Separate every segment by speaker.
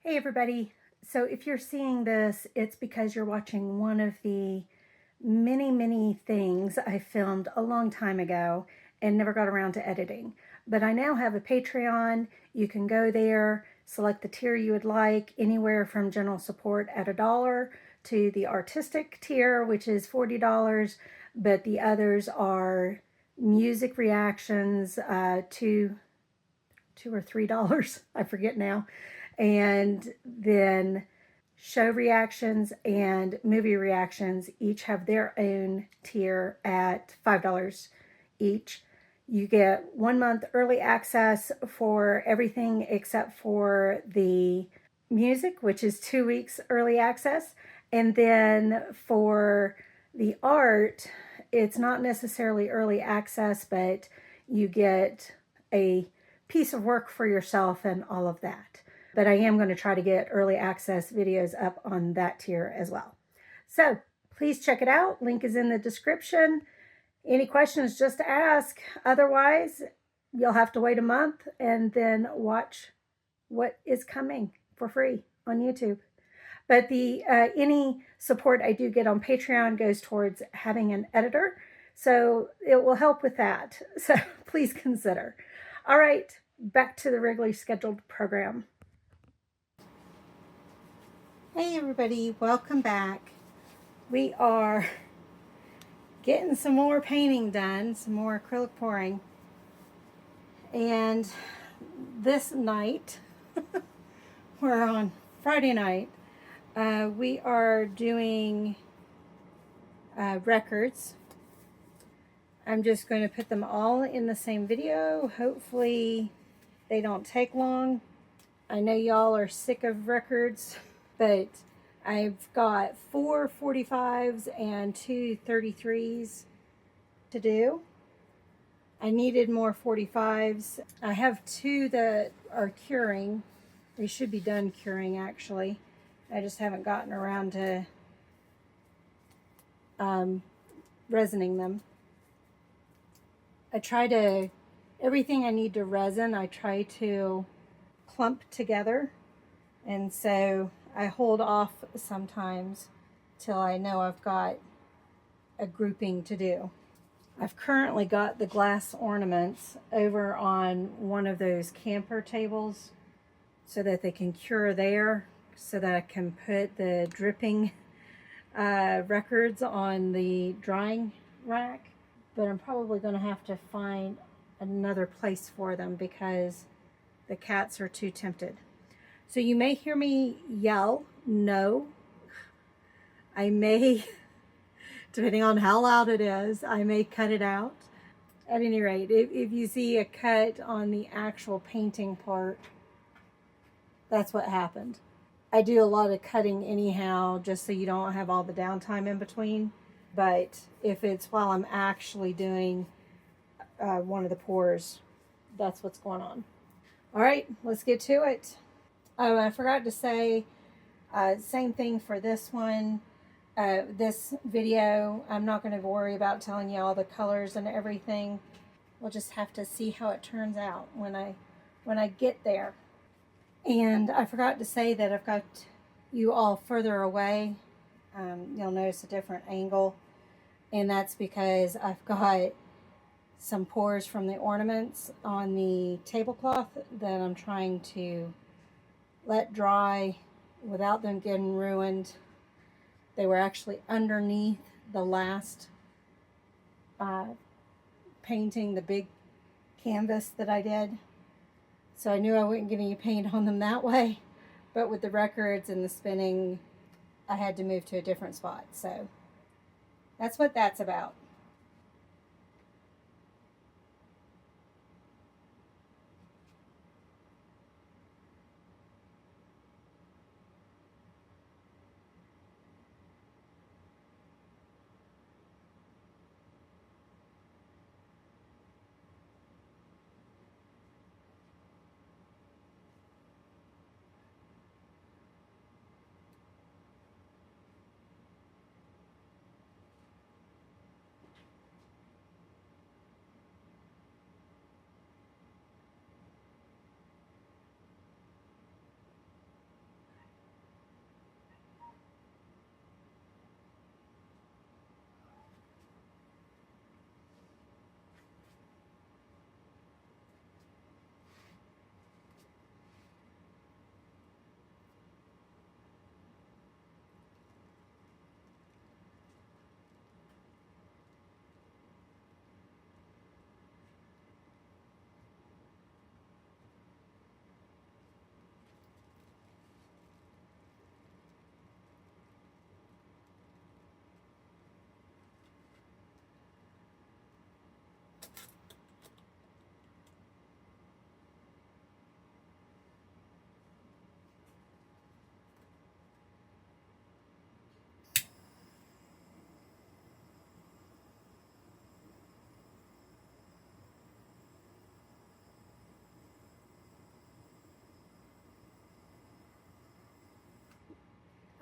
Speaker 1: Hey everybody. So if you're seeing this, it's because you're watching one of the many things I filmed a long time ago and never got around to editing. But I now have a Patreon. You can go there, select the tier you would like, anywhere from general support at $1 to the artistic tier, which is $40, but the others are music reactions, $2 or $3, I forget now, and then show reactions and movie reactions each have their own tier at $5 each. You get 1 month early access for everything except for the music, which is 2 weeks early access. And then for the art, it's not necessarily early access, but you get a piece of work for yourself and all of that. But I am going to try to get early access videos up on that tier as well. So please check it out. Link is in the description. Any questions, just ask. Otherwise, you'll have to wait a month and then watch what is coming for free on YouTube. But the any support I do get on Patreon goes towards having an editor, so it will help with that. So please consider. All right, back to the regularly scheduled program. Hey everybody, welcome back. We are getting some more painting done, some more acrylic pouring. And this night, we're on Friday night, we are doing records. I'm just going to put them all in the same video. Hopefully they don't take long. I know y'all are sick of records, but I've got 4 45s and 2 33s to do. I needed more 45s. I have 2 that are curing. They should be done curing actually. I just haven't gotten around to resining them. I try to, everything I need to resin, I try to clump together. And so I hold off sometimes till I know I've got a grouping to do. I've currently got the glass ornaments over on one of those camper tables so that they can cure there, so that I can put the dripping records on the drying rack. But I'm probably going to have to find another place for them because the cats are too tempted. So you may hear me yell, no. I may, depending on how loud it is, I may cut it out. At any rate, if you see a cut on the actual painting part, that's what happened. I do a lot of cutting anyhow, just so you don't have all the downtime in between. But if it's while I'm actually doing one of the pours, that's what's going on. All right, let's get to it. Oh, I forgot to say, same thing for this one. This video, I'm not going to worry about telling you all the colors and everything. We'll just have to see how it turns out when I get there. And I forgot to say that I've got you all further away. You'll notice a different angle, and that's because I've got some pours from the ornaments on the tablecloth that I'm trying to let dry without them getting ruined. They were actually underneath the last painting, the big canvas that I did. So I knew I wouldn't get any paint on them that way. But with the records and the spinning, I had to move to a different spot. So that's what that's about.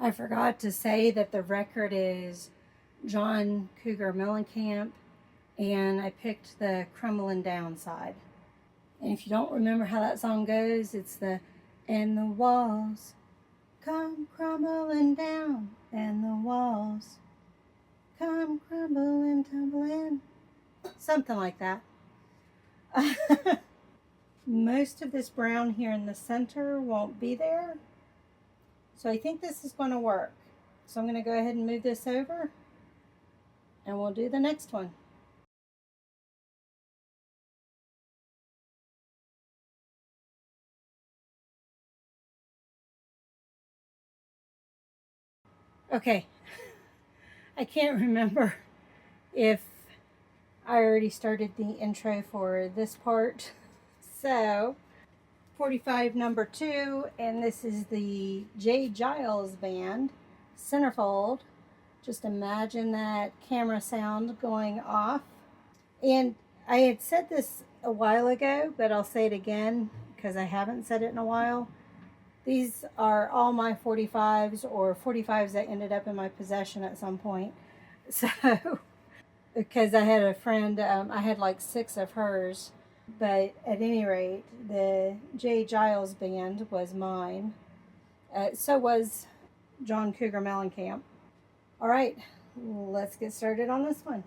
Speaker 1: I forgot to say that the record is John Cougar Mellencamp, and I picked the Crumbling Down side. And if you don't remember how that song goes, it's the "And the walls come crumbling down, and the walls come crumbling, tumbling," something like that. Most of this brown here in the center won't be there, so I think this is going to work. So I'm going to go ahead and move this over, and we'll do the next one. Okay, I can't remember if I already started the intro for this part. So, 45 number 2, and this is the J. Giles Band centerfold. Just imagine that camera sound going off. And I had said this a while ago, but I'll say it again because I haven't said it in a while. These are all my 45s, or 45s that ended up in my possession at some point. So, because I had a friend, I had like 6 of hers. But at any rate, the J. Giles Band was mine. So was John Cougar Mellencamp. All right, let's get started on this one.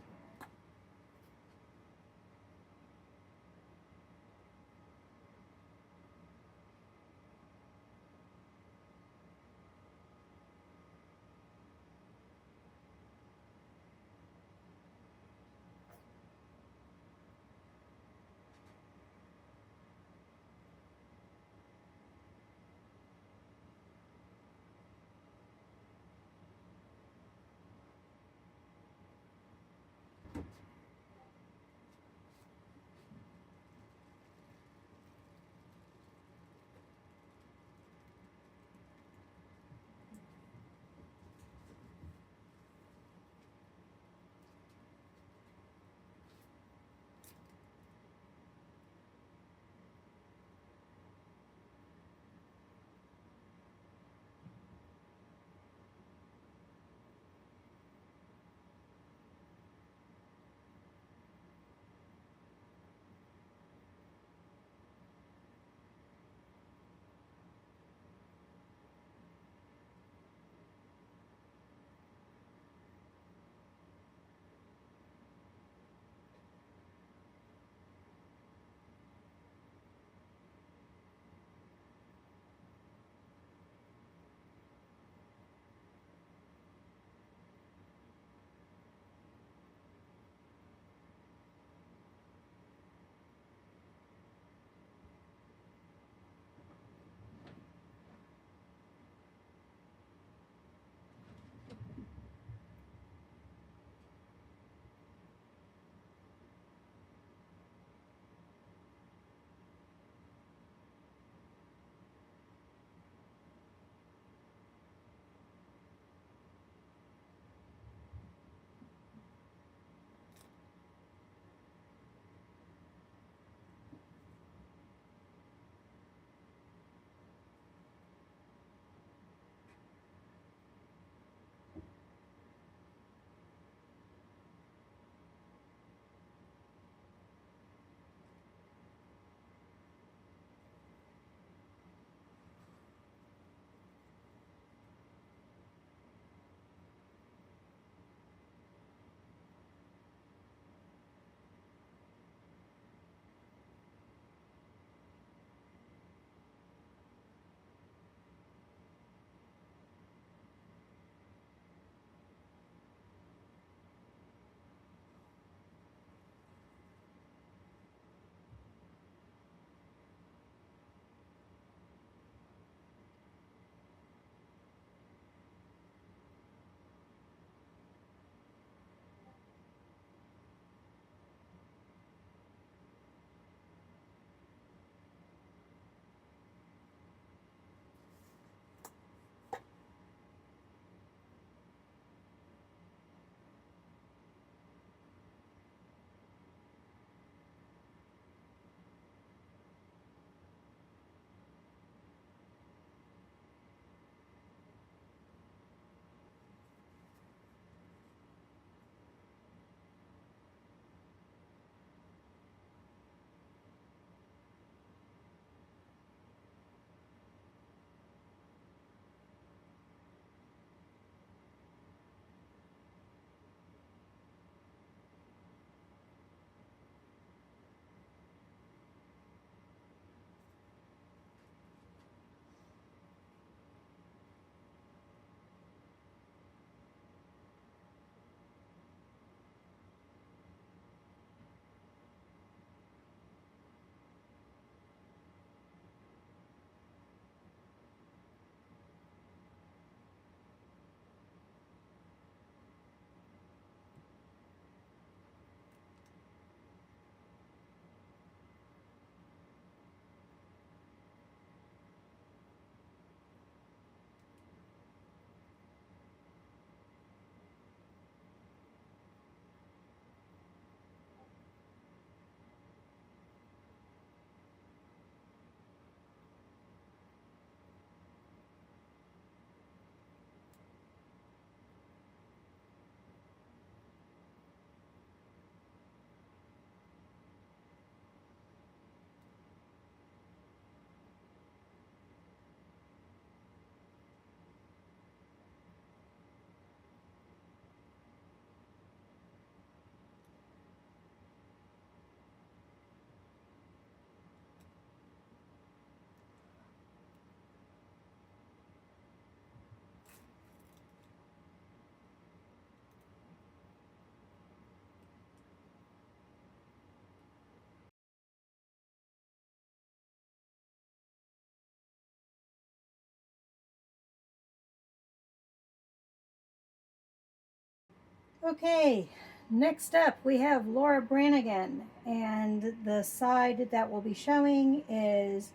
Speaker 1: Okay, next up we have Laura Branigan, and the side that we'll be showing is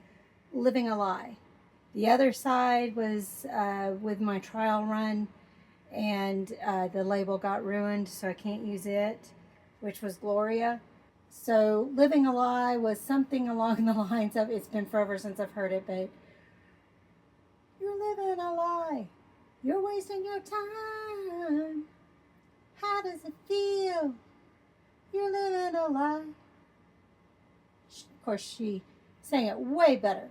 Speaker 1: Living a Lie. The other side was with my trial run, and the label got ruined, so I can't use it, which was Gloria. So Living a Lie was something along the lines of, it's been forever since I've heard it, but you're living a lie. You're wasting your time. How does it feel? You're living a lie. Of course, she sang it way better.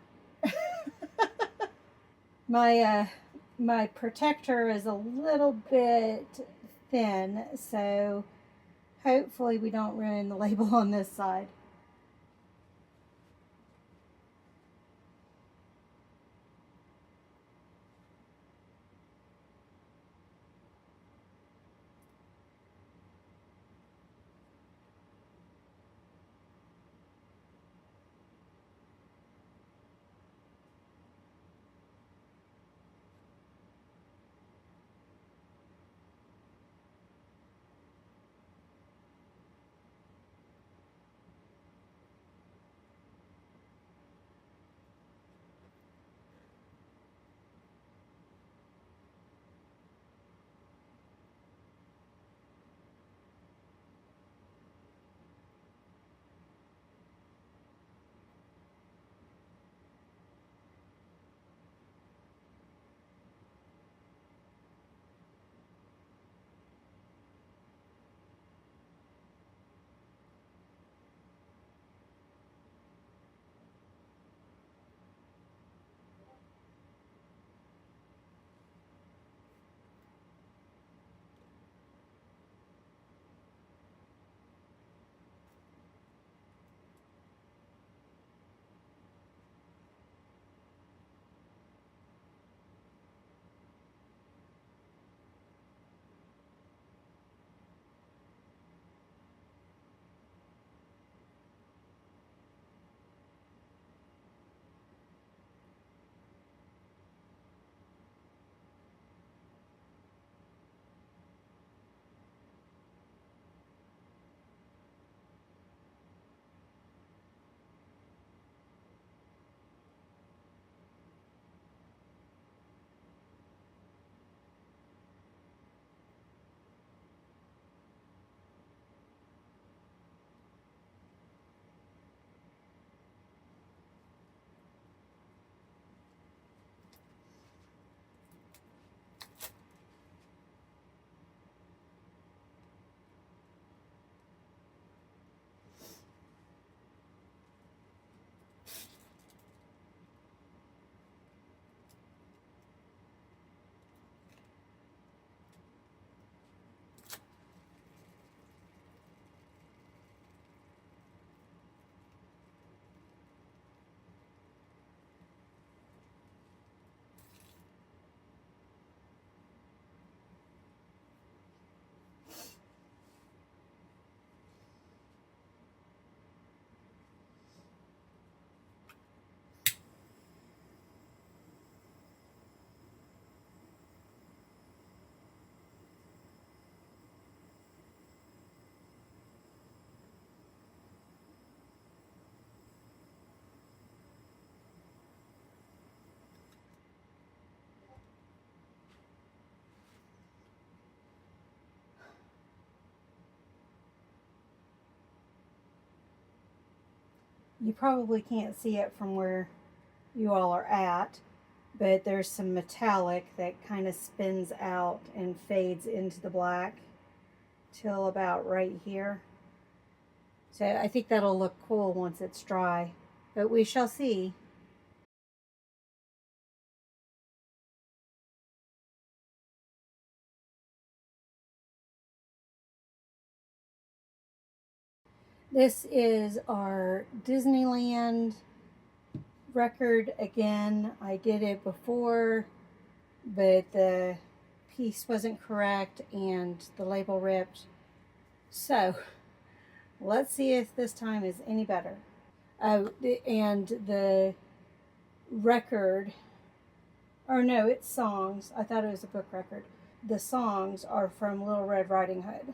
Speaker 1: My protector is a little bit thin, so hopefully we don't ruin the label on this side. You probably can't see it from where you all are at, but there's some metallic that kind of spins out and fades into the black till about right here. So I think that'll look cool once it's dry, but we shall see. This is our Disneyland record again. I did it before, but the piece wasn't correct and the label ripped. So let's see if this time is any better. Oh, and the record, or no, it's songs. I thought it was a book record. the songs are from Little Red Riding Hood.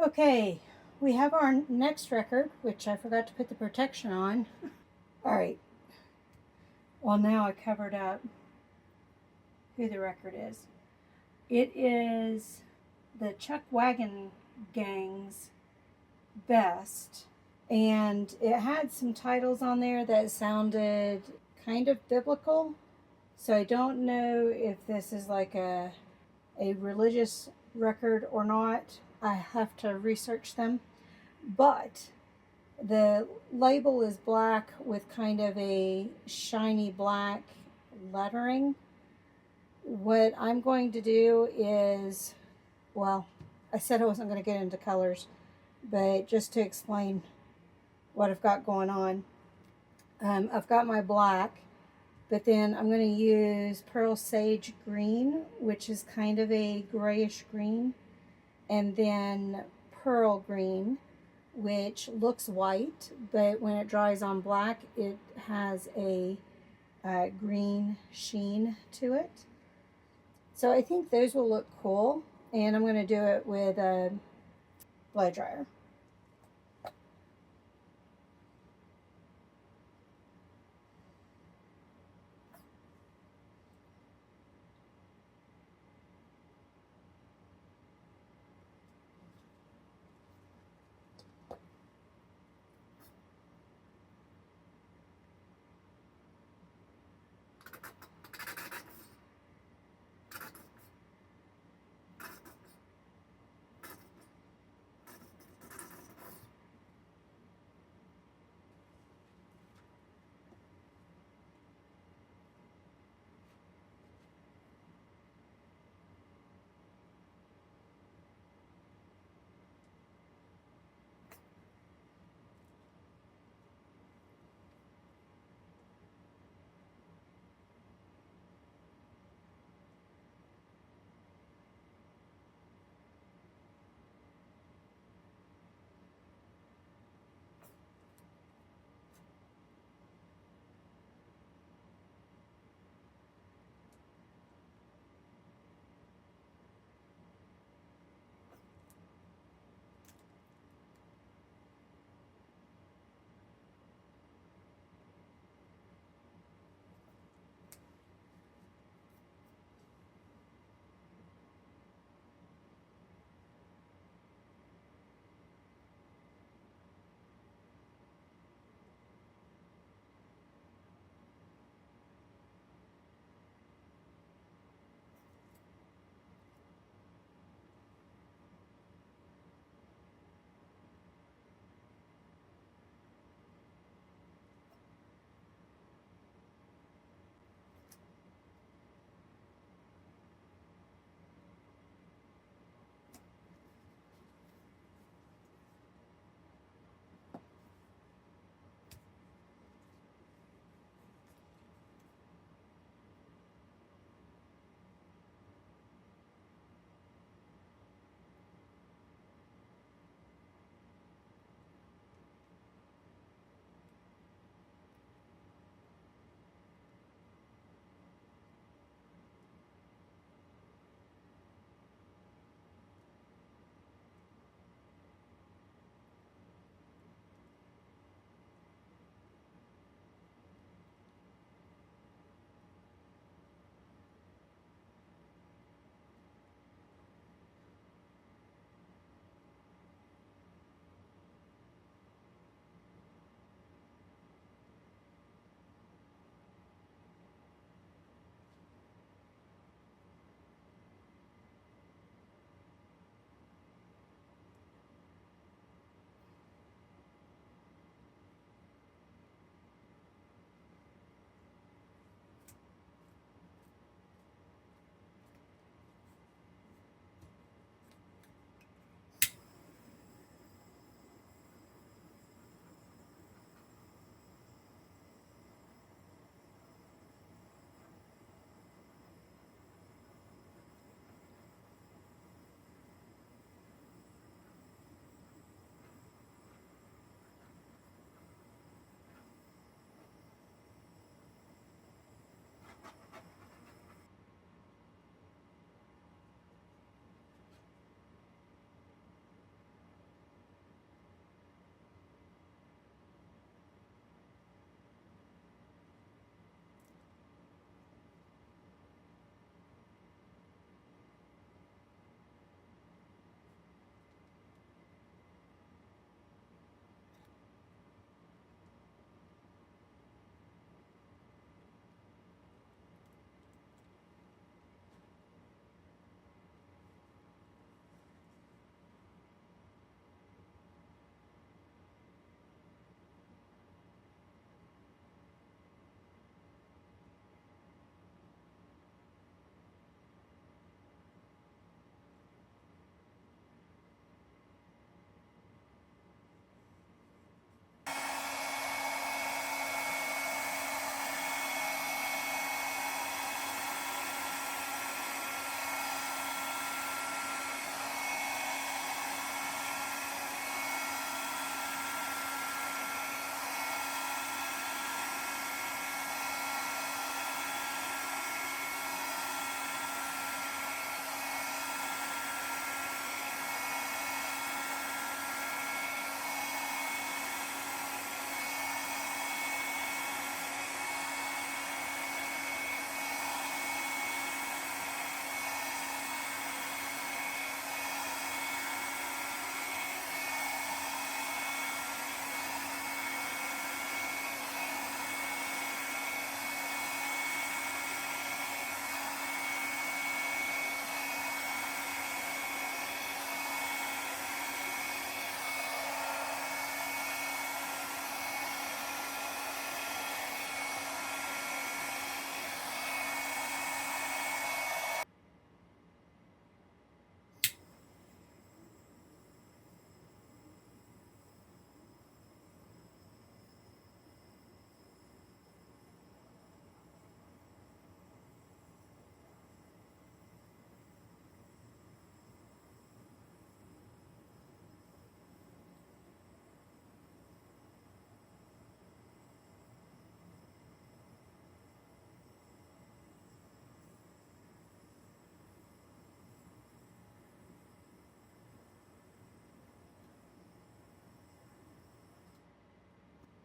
Speaker 1: Okay, we have our next record, which I forgot to put the protection on. All right, well, now I covered up who the record is. It is the Chuck Wagon Gang's Best, and it had some titles on there that sounded kind of biblical. So I don't know if this is like a religious record or not. I have to research them. But the label is black with kind of a shiny black lettering. What I'm going to do is, well, I said I wasn't going to get into colors, but just to explain what I've got going on, I've got my black, but then I'm going to use Pearl Sage Green, which is kind of a grayish green, and then Pearl Green, which looks white, but when it dries on black, it has a green sheen to it. So I think those will look cool, and I'm going to do it with a blow dryer.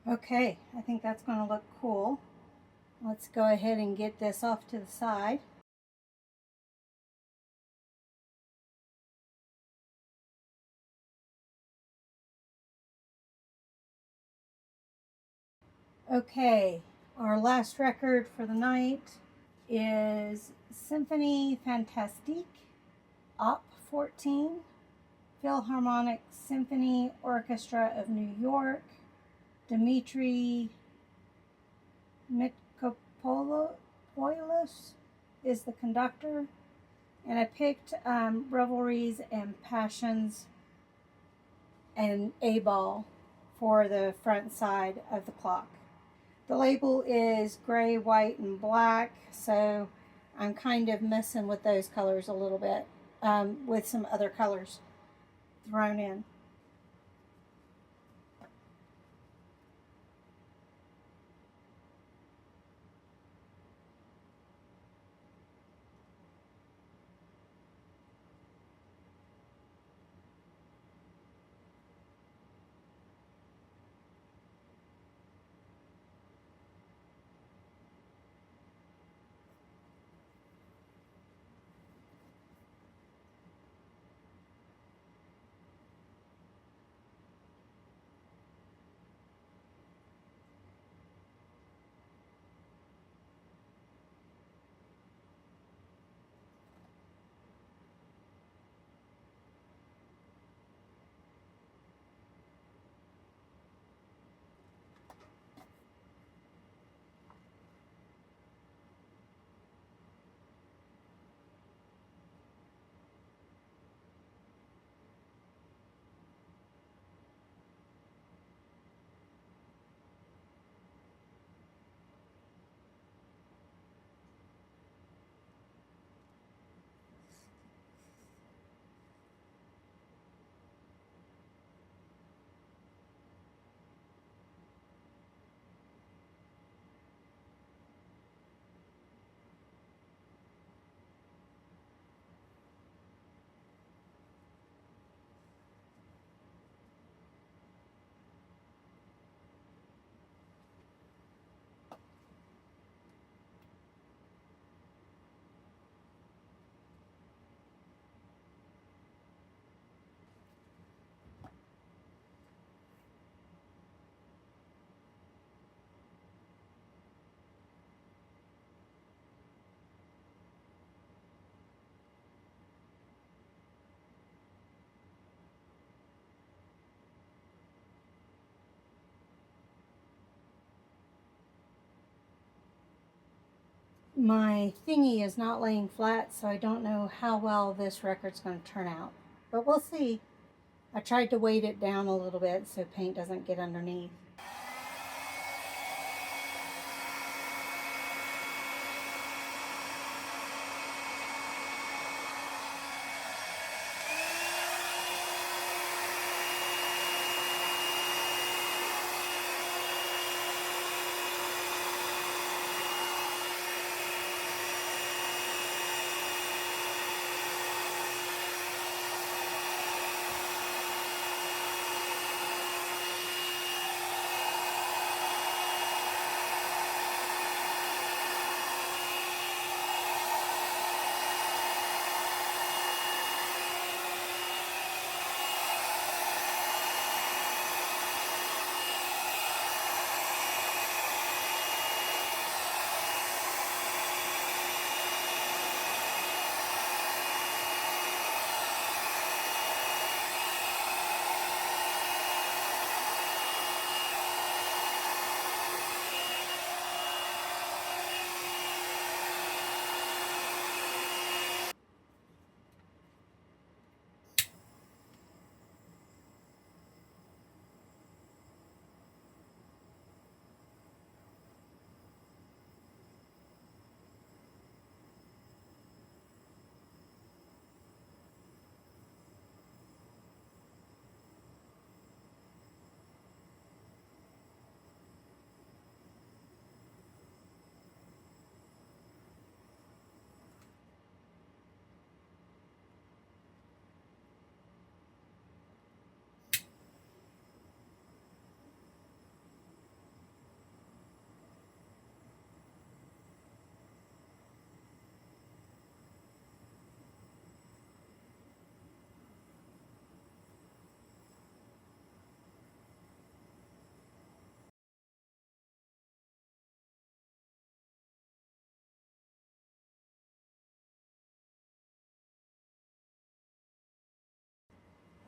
Speaker 1: Okay, I think that's going to look cool. Let's go ahead and get this off to the side. Okay, our last record for the night is Symphonie Fantastique Op. 14, Philharmonic Symphony Orchestra of New York. Dmitri Mitropoulos is the conductor. And I picked Revelries and Passions and A-Ball for the front side of the clock. The label is gray, white, and black, so I'm kind of messing with those colors a little bit with some other colors thrown in. My thingy is not laying flat, so I don't know how well this record's going to turn out. But we'll see. I tried to weight it down a little bit so paint doesn't get underneath.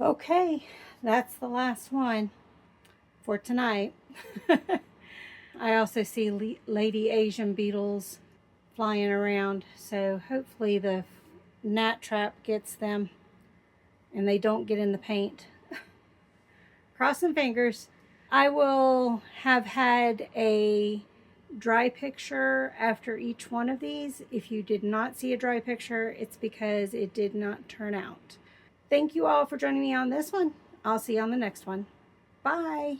Speaker 1: Okay, that's the last one for tonight. I also see lady Asian beetles flying around, so hopefully the gnat trap gets them and they don't get in the paint. Crossing fingers. I will have had a dry picture after each one of these. If you did not see a dry picture, it's because it did not turn out. Thank you all for joining me on this one. I'll see you on the next one. Bye.